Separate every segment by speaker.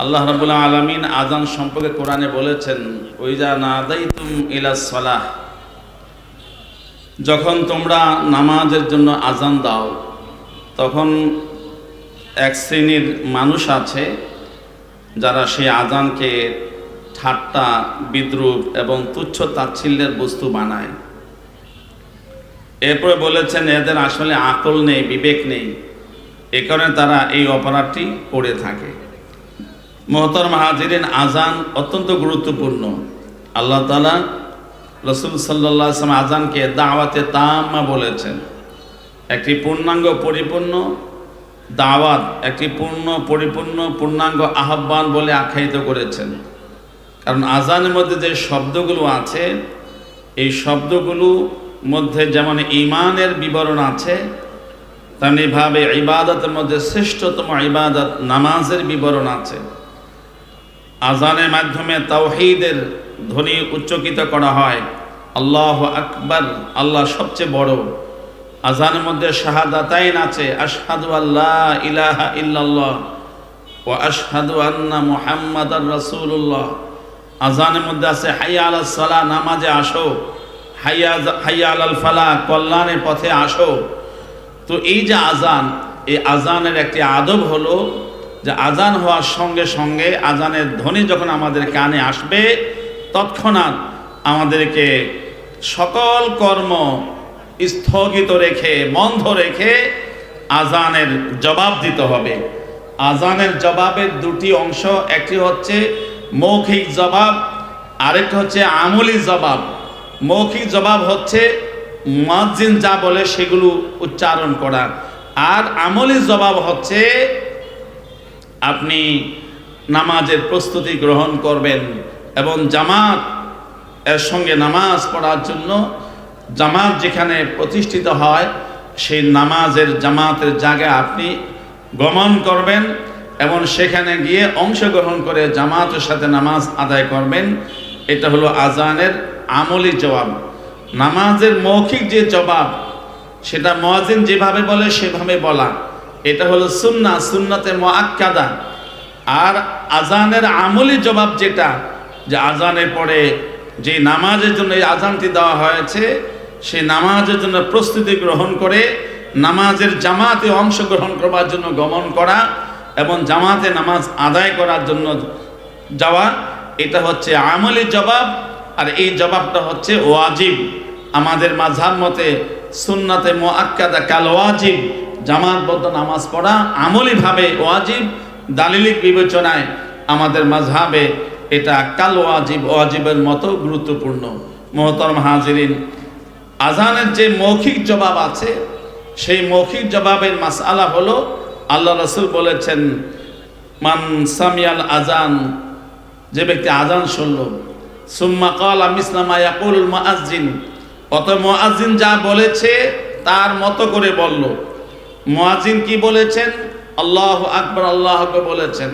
Speaker 1: আল্লাহ রাব্বুল আলামিন আযান সম্পর্কে কোরআনে বলেছেন, ওইজা নাদাইতুম ইলাস সালাহ, যখন তোমরা নামাজের জন্য আযান দাও তখন এক শ্রেণীর মানুষ আছে যারা সেই আযানকে ঠাট্টা, বিদ্রূপ এবং তুচ্ছ তাচ্ছিল্যের বস্তু বানায়। এরপরে বলেছেন এদের আসলে আকল নেই, বিবেক নেই, এ কারণে তারা এই অপরাধটি করে থাকে। মুহতারাম হাজিরিন, আযান অত্যন্ত গুরুত্বপূর্ণ। আল্লাহ তাআলা রাসূল সাল্লাল্লাহু আলাইহি ওয়াসাল্লাম আযানকে দাওয়াতে তাম্মা বলেছেন, একটি পূর্ণাঙ্গ পরিপূর্ণ দাওয়াত, একটি পূর্ণাঙ্গ আহ্বান বলে আখ্যায়িত করেছেন। কারণ আযানের মধ্যে যে শব্দগুলো আছে, এই শব্দগুলো মধ্যে যেমন ঈমানের বিবরণ আছে, তেমনিভাবে ইবাদতের মধ্যে শ্রেষ্ঠতম ইবাদত নামাজের বিবরণ আছে। আযানের মাধ্যমে তাওহীদের ধ্বনি উচ্চকিত করা হয়, আল্লাহু আকবার, আল্লাহ সবচেয়ে বড়। আযানের মধ্যে শাহাদাতাইন আছে, আশহাদু আল্লা ইলাহা ইল্লাল্লাহ ওয়া আশহাদু আন্না মুহাম্মাদার রাসূলুল্লাহ। আযানের মধ্যে আছে হাইয়া আলাস সালাহ, নামাজে আসো, হাইয়া আলাল ফালাহ, কল্যাণের পথে আসো। তো এই যে আযান, এই আযানের একটি আদব হলো যে আযান হওয়ার সঙ্গে সঙ্গে আযানের ধ্বনি যখন আমাদের কানে আসবে তৎক্ষণাৎ আমাদেরকে সকল কর্ম স্থগিত রেখে, বন্ধ রেখে আযানের জবাব দিতে হবে। আযানের জবাবের দুটি অংশ, একটি হচ্ছে মৌখিক জবাব, আরেকটা হচ্ছে আমলি জবাব। মৌখিক জবাব হচ্ছে মুয়াজ্জিন যা বলে সেগুলো উচ্চারণ করা, আর আমলি জবাব হচ্ছে আপনি নামাজের প্রস্তুতি গ্রহণ করবেন এবং জামাত এর সঙ্গে নামাজ পড়ার জন্য জামাত যেখানে প্রতিষ্ঠিত হয় সেই জামাতের জায়গায় আপনি গমন করবেন এবং সেখানে গিয়ে অংশগ্রহণ করে জামাতের সাথে নামাজ আদায় করবেন। এটা হলো আযানের আমলি জবাব। নামাজের মৌখিক যে জবাব, সেটা মুয়াজ্জিন যেভাবে বলে সেভাবে বলা, এটা হলো সুন্নাতে মুআক্কাদা। আর আযানের আমলি জবাব যেটা, যে আযানের পরে যে নামাজের জন্য এই আযানটি দেওয়া হয়েছে, সেই নামাজের জন্য প্রস্তুতি গ্রহণ করে নামাজের জামাতে অংশগ্রহণ করবার জন্য গমন করা এবং জামাতে নামাজ আদায় করার জন্য যাওয়া, এটা হচ্ছে আমলি জবাব। আর এই জবাবটা হচ্ছে ওয়াজিব। আমাদের মাযহাব মতে সুন্নাতে মুআক্কাদা কাল ওয়াজিব, জামাতবদ্ধ নামাজ পড়া আমলিভাবে ওয়াজিব। দালিলিক বিবেচনায় আমাদের মাযহাবে এটা কাল ওয়াজিব, ওয়াজিবের মতো গুরুত্বপূর্ণ। মুহতারাম হাজিরিন, আযানের যে মৌখিক জবাব আছে, সেই মৌখিক জবাবের মাসআলা হলো, আল্লাহ রাসূল বলেছেন, মান সামিয়াল আযান, যে ব্যক্তি আযান শুনল, সুম্মা ক্বালা মিসলা মা ইয়াকুলুল মুআজ্জিন, অত মুআজ্জিন যা বলেছে তার মতো করে বলল। মুআজ্জিন কি বলেছেন? আল্লাহু আকবার, আল্লাহু আকবার বলেছেন।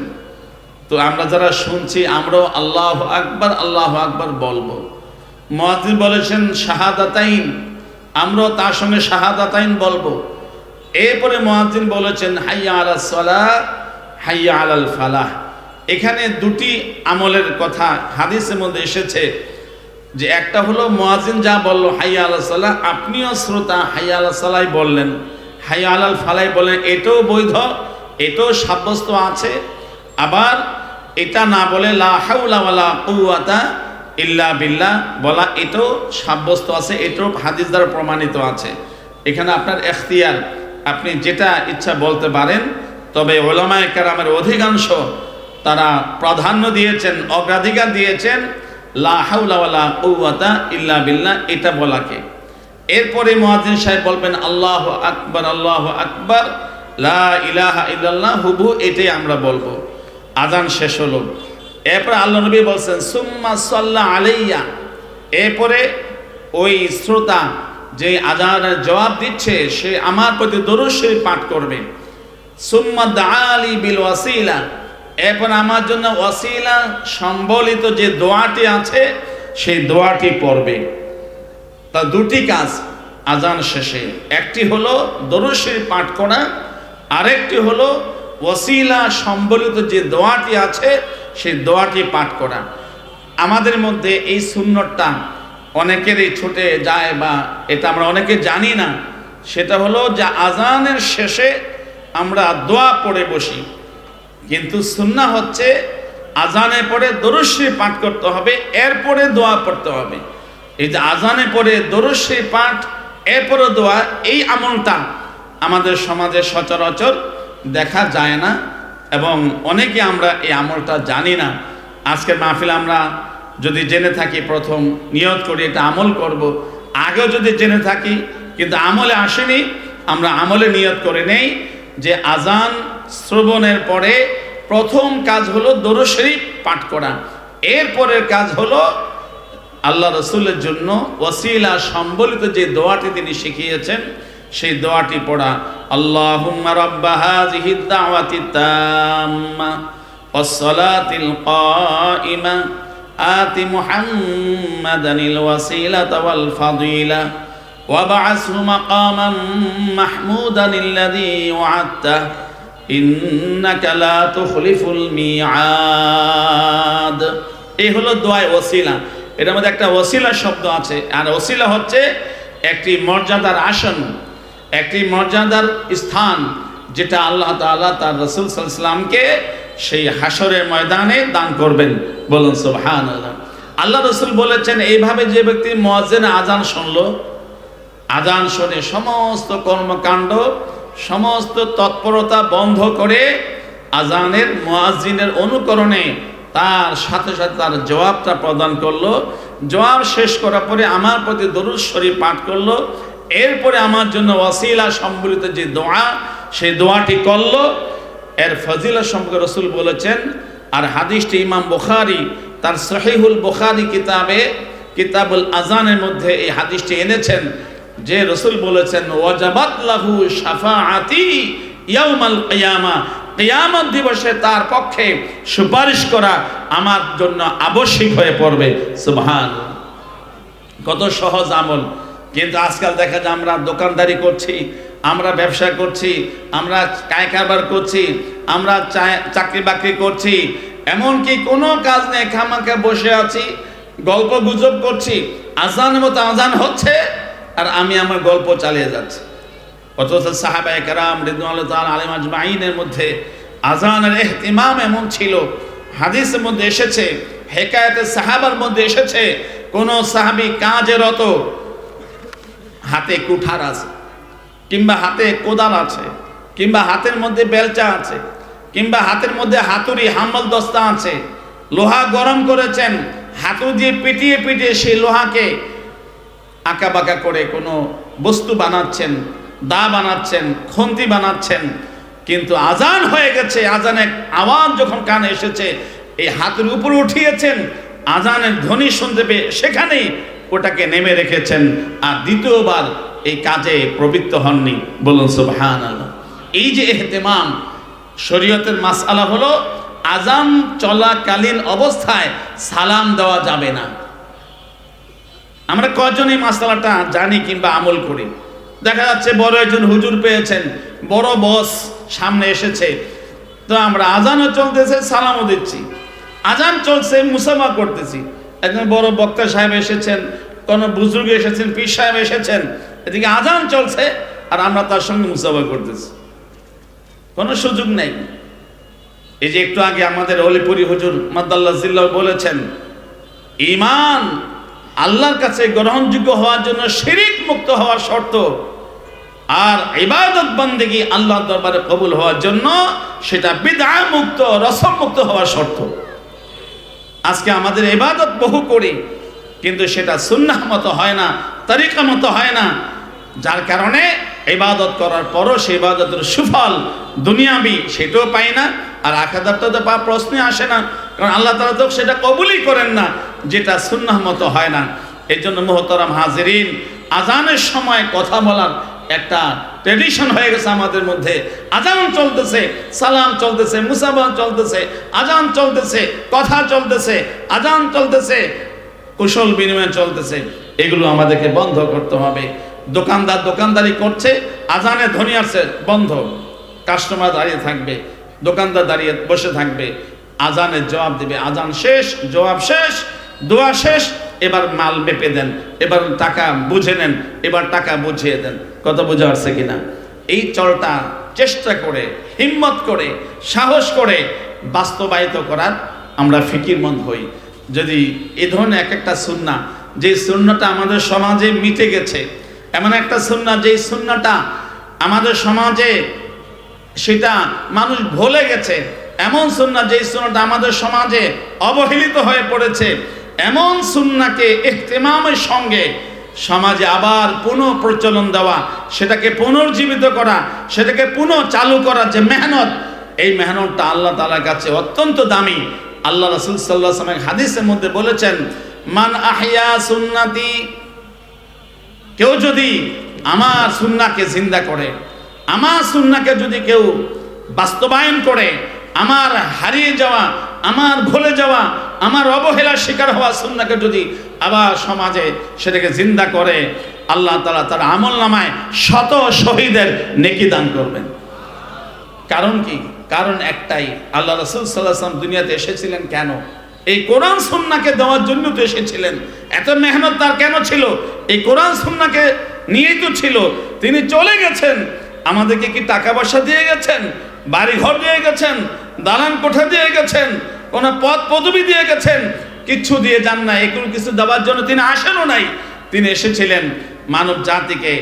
Speaker 1: তো আমরা যারা শুনছি আমরাও আল্লাহু আকবার বলবো। মুআজ্জিন বলেছেন শাহাদাতাইন, আমরাও তার সঙ্গে শাহাদাতাইন বলবো। এরপরে মুআজ্জিন বলেছেন হাইয়া আলাস সালাহ, হাইয়া আলাল ফালাহ। এখানে দুটি আমলের কথা হাদিসের মধ্যে এসেছে, যে একটা হলো মুয়াজ্জিন যা বলল হাইয়া আলাস সালাহ, আপনিও শ্রোতা হাইয়া আলাস সালাহ বললেন, হাইয়া আলাল ফালাহ বললেন, এটাও বৈধ, এটাও সাব্যস্ত আছে। আবার এটা না বলে লা হাওলা ওয়ালা কুওয়াতা ইল্লা বিল্লাহ বলা, এটাও সাব্যস্ত আছে, এটাও হাদিস দ্বারা প্রমাণিত আছে। এখানে আপনার এখতিয়ার, আপনি যেটা ইচ্ছা বলতে পারেন। তবে উলামায়ে কেরামের অধিকাংশ তারা প্রাধান্য দিয়েছেন, অগ্রাধিকার দিয়েছেন লা হাওলা ওয়ালা কুওয়াতা ইল্লা বিল্লাহ এটা বলাকে। এরপরে মুয়াজ্জিন সাহেব বলবেন আল্লাহু আকবার লা ইলাহা ইল্লাল্লাহ, হুবহু এটাই আমরা বলবো। আযান শেষ হলো। এরপর আল্লাহ নবী বলছেন সুম্মা সাল্লা আলাইয়া, এরপরে ওই শ্রোতা যে আযানের জবাব দিচ্ছে সে আমার প্রতি দরুদ শরীফ পাঠ করবে। সুম্মা দাআলি বিল ওয়াসিলা, এরপর আমার জন্য ওয়াসিলা সম্বলিত যে দোয়াটি আছে সেই দোয়াটি পড়বে। তা দুটি কাজ আযান শেষে, একটি হলো দরুদ শরীফ পাঠ করা, আরেকটি হলো ওসিলা সম্বলিত যে দোয়াটি আছে সেই দোয়াটি পাঠ করা। আমাদের মধ্যে এই সুন্নতটা অনেকেরই ছুটে যায় বা এটা আমরা অনেকে জানি না। সেটা হলো যে আজানের শেষে আমরা দোয়া পড়ে বসি, কিন্তু সুন্নাহ হচ্ছে আজানে পড়ে দরুদ শরীফ পাঠ করতে হবে, এরপরে দোয়া পড়তে হবে। এই যে আজানে পড়ে দরুদ শরীফ পাঠ এরপরে দোয়া, এই আমলটা আমাদের সমাজে সচরাচর দেখা যায় না এবং অনেকে আমরা এই আমলটা জানি না। আজকের মাহফিল আমরা যদি জেনে থাকি, প্রথম নিয়ত করি এটা আমল করব, আগেও যদি জেনে থাকি কিন্তু আমলে আসেনি, আমরা আমলে নিয়ত করে নেই যে আজান শ্রবণের পরে প্রথম কাজ হলো দরুদ শরীফ পাঠ করা, এরপরের কাজ হলো আল্লাহ রসুলের জন্য ওসিলা সম্বলিত যে দোয়াটি তিনি শিখিয়েছেন সেই দোয়াটি পড়া। আল্লাহুম্মা রাব্বা হাযিহিদ দাওয়াতিত তাম্মা ওয়াস সালাতিল কাইমা আতি মুহাম্মাদানিল ওয়াসিলাতা ওয়াল ফাদিলা ওয়াবআসহু মাকামান মাহমুদানিল্লাযী ওয়া'আদতা ইন্নাকা লা তুখলিফুল মিআদ। এই হলো দোয়ায় ওসিলা। এটার মধ্যে একটা ওসিলা শব্দ আছে, আর ওসিলা হচ্ছে একটি মর্যাদার আসন, একটি মর্যাদার স্থান, যেটা আল্লাহ তাআলা তার রাসূল সাল্লাল্লাহু আলাইহি ওয়াসাল্লামকে সেই হাসরের ময়দানে দান করবেন। বলুন সুবহানাল্লাহ। আল্লাহ রাসূল বলেছেন, এইভাবে যে ব্যক্তি মুয়াজ্জিন আজান শুনলো, আজান শুনে সমস্ত কর্মকাণ্ড সমস্ত তৎপরতা বন্ধ করে আজানের মুয়াজ্জিনের অনুকরণে তার সাথে সাথে তার জবাবটা প্রদান করলো, জবাব শেষ করার পরে আমার প্রতি দরুদ শরীফ পাঠ করলো, এরপরে আমার জন্য ওয়াসিলা সম্বলিত যে দোয়া সেই দোয়াটি করলো, এর ফজিলত সম্পর্কে রাসূল বলেছেন। আর হাদিসটি ইমাম বুখারী তার সহিহুল বুখারী কিতাবে কিতাবুল আজানের মধ্যে এই হাদিসটি এনেছেন, যে রাসূল বলেছেন ওয়াজাবাত লাহু শাফাআতি ইয়াউমাল কিয়ামা, কিয়ামত দিবসে তার পক্ষে সুপারিশ করা আমার জন্য আবশ্যক হয়ে পড়বে। সুবহানাল্লাহ। কত সহজ আমল, কিন্তু আজকাল দেখা যায় আমরা দোকানদারি করছি, আমরা ব্যবসা করছি, আমরা কায় কারবার করছি, আমরা চাকরি বাকরি করছি, এমনকি কোনো কাজ নেই, খামাখা বসে আছি, গল্প গুজব করছি, আজানের মতো আজান হচ্ছে আর আমি আমার গল্প চালিয়ে যাচ্ছি। অথচ সাহাবায়ে কেরাম রিদওয়ানুল্লাহি তাআলা আলাইহিম আজমাইনের মধ্যে আজানের ইহতিমাম এমন ছিল, হাদিসের মধ্যে এসেছে, হেকায়েতে সাহাবার মধ্যে এসেছে, কোন সাহাবী কাজে রত, হাতে কুঠার আছে কিংবা হাতে কোদাল আছে কিংবা হাতের মধ্যে বেলচা আছে কিংবা হাতের মধ্যে হাতুড়ি হাম্বল দস্তা আছে, লোহা গরম করেছেন, হাতুড়ি দিয়ে পিটিয়ে পিটিয়ে সেই লোহাকে আঁকা বাঁকা করে কোনো বস্তু বানাচ্ছেন, দা বানাচ্ছেন, খন্তি বানাচ্ছেন, কিন্তু আজান হয়ে গেছে, আজানের আওয়াজ যখন কানে এসেছে এই হাতের উপরে উঠিয়েছেন, আজানের ধ্বনি শুনতে পেয়ে সেখানেই ওটাকে নেমে রেখেছেন, আর দ্বিতীয়বার এই কাজে প্রবৃত্ত হননি। বলুন সুবহানাল্লাহ। এই যে ইহতিমাম, শরীয়তের মাসআলা হলো আজান চলাকালীন অবস্থায় সালাম দেওয়া যাবে না। আমরা কয়জন এই মাসআলাটা জানি কিংবা আমল করি? দেখা যাচ্ছে বড় একজন হুজুর পেয়েছেন, বড় বস সামনে এসেছে, তো আমরা আজানও চলতেছে সালামও দিচ্ছি, আজান চলছে মুসাফা করতেছি, একজন বড় বক্তা সাহেব এসেছেন, কোন বুজুর্গ এসেছেন, পীর সাহেব এসেছেন, এদিকে আজান চলছে আর আমরা তার সঙ্গে মুসাফা করতেছি, কোনো সুযোগ নেই। এই যে একটু আগে আমাদের অলিপুরি হুজুর মাদাল্লাহ জিল্লাহ বলেছেন, ঈমান আল্লাহর কাছে গ্রহণযোগ্য হওয়ার জন্য শিরিক মুক্ত হওয়ার শর্ত, আর ইবাদত বন্দেগী আল্লাহর দরবারে কবুল হওয়ার জন্য সেটা বিদআ মুক্ত রসম মুক্ত হওয়ার শর্ত। আজকে আমাদের ইবাদত বহু করি কিন্তু সেটা সুন্নাহ মতো হয় না, তরিকা মতো হয় না, যার কারণে ইবাদত করার পরও সেই ইবাদতের সুফল দুনিয়াবি সেটাও পাই না, আর আখিরাতে তো পাওয়ার প্রশ্নই আসে না, কারণ আল্লাহ তাআলা তো সেটা কবুলই করেন না যেটা সুন্নাহ মতো হয় না। এই জন্য মুহতারাম হাজিরিন, আজানের সময় কথা বলার একটা ট্রেডিশন হয়ে গেছে আমাদের মধ্যে। আজান চলতেছে, সালাম চলতেছে, মুসাফা চলতেছে, আজান চলতেছে, কথা চলতেছে, আজান চলতেছে, কুশল বিনিময় চলতেছে, এগুলো আমাদেরকে বন্ধ করতে হবে। দোকানদার দোকানদারি করছে, আজানে ধ্বনি আসছে, বন্ধ, কাস্টমার দাঁড়িয়ে থাকবে, দোকানদার দাঁড়িয়ে বসে থাকবে, আজানের জবাব দেবে, আজান শেষ, জবাব শেষ, দোয়া শেষ, এবার মাল মেপে দেন, এবার টাকা বুঝে নেন, এবার টাকা বুঝিয়ে দেন। কত বোঝা আসছে কিনা? এই চলটা চেষ্টা করে, হিম্মত করে, সাহস করে বাস্তবায়িত করার আমরা ফিকিরমন্দ হই। যদি এ ধরনের এক একটা সুন্নাহ, যে সুন্নাহটা আমাদের সমাজে মিটে গেছে, এমন একটা সুন্নাহ যেই সুন্নাহটা আমাদের সমাজে সেটা মানুষ ভুলে গেছে, এমন সুন্নাহ যেই সুন্নাহটা আমাদের সমাজে অবহেলিত হয়ে পড়েছে, এমন সুন্নাহকে ইহতিমামের সঙ্গে সমাজে আবার পুনঃ প্রচলন দেওয়া, সেটাকে পুনর্জীবিত করা, সেটাকে পুনঃ চালু করার যে মেহনত, এই মেহনতটা আল্লাহ তাআলার কাছে অত্যন্ত দামি। আল্লাহ রাসূল সাল্লাল্লাহু আলাইহি ওয়াসাল্লাম হাদিসের মধ্যে বলেছেন, মান আহইয়া সুন্নতি, কেউ যদি আমার সুন্নাহকে জিন্দা করে, আমার সুন্নাহকে যদি কেউ বাস্তবায়ন করে, আমার হারিয়ে যাওয়া, আমার ভুলে যাওয়া, আমার অবহেলার শিকার হওয়া সুন্নাহকে যদি আবার সমাজে সেটাকে জিন্দা করে, আল্লাহ তাআলা তার আমলনামায় শত শহীদের নেকি দান করবেন। কারণ কি? কারণ একটাই, আল্লাহ রাসূল সাল্লাল্লাহু আলাইহি ওয়াসাল্লাম দুনিয়াতে এসেছিলেন কেন? এই কোরআন সুন্নাহকে দেওয়ার জন্য তো এসেছিলেন। এত মেহনত তার কেন ছিল? এই কোরআন সুন্নাহকে নিয়েই তো ছিল। তিনি চলে গেছেন, আমাদেরকে কি টাকা পয়সা দিয়ে গেছেন, বাড়ি ঘর দিয়ে গেছেন, দালান কোঠা দিয়ে গেছেন, কোন পদ পদবি দিয়ে গেছেন? কিচ্ছু দিয়ে যান না। এগুলো কিছু দেওয়ার জন্য তিনি আসেনও নাই। তিনি এসেছিলেন মানব জাতিকে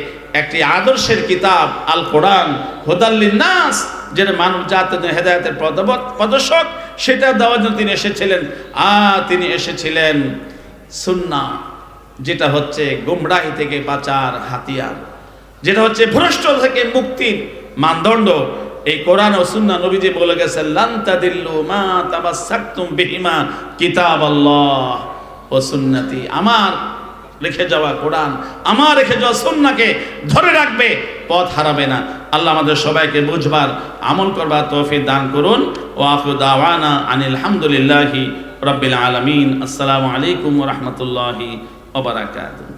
Speaker 1: একটি আদর্শের কিতাব আল কোরআন, হুদাল লিন্নাস, যেটা মানব জাতির হেদায়েতের প্রদর্শক, সেটা দেওয়ার জন্য তিনি এসেছিলেন। আর তিনি এসেছিলেন সুন্নাহ, যেটা হচ্ছে গুমরাহি থেকে বাঁচার হাতিয়ার, যেটা হচ্ছে ভ্রষ্ট থেকে মুক্তির মানদণ্ড। এই কোরআন ও সুন্নাহ নবীজি বলে গেছেন, লান তাদিল্লু মা তামাসসাকতুম বিহিমা কিতাবাল্লাহ ওয়া সুন্নতি। আমার রেখে যাওয়া কোরআন, আমার রেখে যাওয়া সুন্নাহকে ধরে রাখবে, পথ হারাবে না। আল্লাহ আমাদের সবাইকে বুঝবার, আমল করবার তৌফিক দান করুন। ওয়া আখিরু দাওয়ানা আনিল হামদুলিল্লাহি রাব্বিল আলামিন। আসসালামু আলাইকুম ওয়া রাহমাতুল্লাহি ওয়া বারাকাতুহু।